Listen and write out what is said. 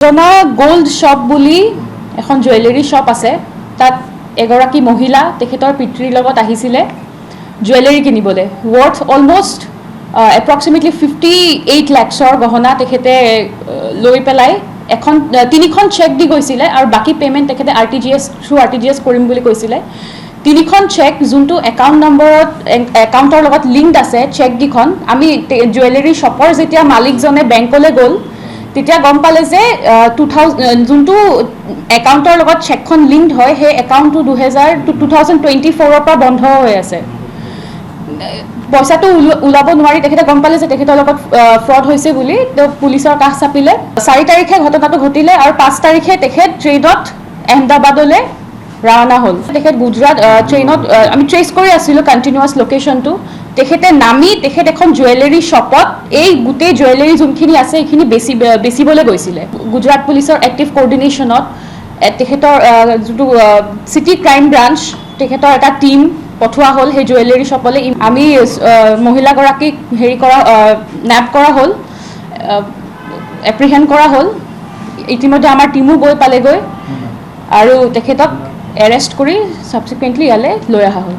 সোনা gold shop বুলি এখন জুৱেলাৰী শ্বপ আছে। তাত এগৰাকী মহিলা তেখেতৰ পিতৃৰ লগত আহিছিলে জুৱেলাৰী কিনিবলৈ। ৱৰ্থ অলমষ্ট এপ্ৰক্সিমেটলি 58 লাখৰ গহনা তেখেতে লৈ পেলাই তিনিখন চেক দি গৈছিলে আৰু বাকী পে'মেণ্ট তেখেতে থ্ৰু RTGS কৰিম বুলি কৈছিলে। তিনিখন চেক যোনটো একাউণ্ট নম্বৰত একাউণ্টৰ লগত লিংকড আছে চেককেইখন আমি জুৱেলাৰী শ্বপৰ যেতিয়া মালিকজনে বেংকলৈ গ'ল তেতিয়া গম পালে যে যোনটো একাউণ্টৰ লগত চেকখন লিংকড হয় সেই একাউণ্টটো 2024ৰ পৰা বন্ধ হৈ আছে। পইচাটো ওলাব নোৱাৰি তেখেতে গম পালে যে তেখেতৰ লগত ফ্ৰড হৈছে বুলি পুলিচৰ কাষ চাপিলে। 4 তাৰিখে ঘটনাটো ঘটিলে আৰু 5 তাৰিখে তেখেত ট্ৰেইনত আহমেদাবাদলৈ ৰাওনা হ'ল। তেখেত গুজৰাট ট্ৰেইনত আমি ট্ৰেচ কৰি আছিলোঁ কণ্টিনিউৱাছ লোকেশ্যনটো। তেখেতে নামি তেখেত এখন জুৱেলাৰী শ্বপত এই গোটেই জুৱেলাৰী যোনখিনি আছে সেইখিনি বেচিবলৈ গৈছিলে। গুজৰাট পুলিচৰ এক্টিভ কোঅৰ্ডিনেশ্যনত তেখেতৰ যোনটো চিটি ক্ৰাইম ব্ৰাঞ্চ তেখেতৰ এটা টীম পঠোৱা হ'ল সেই জুৱেলাৰী শ্বপলৈ। আমি মহিলাগৰাকীক নেপ কৰা হ'ল, এপ্ৰিহেণ্ড কৰা হ'ল। ইতিমধ্যে আমাৰ টীমো গৈ পালেগৈ আৰু তেখেতক এৰেষ্ট কৰি ছাবচিকুৱেণ্টলি ইয়ালৈ লৈ অহা হ'ল।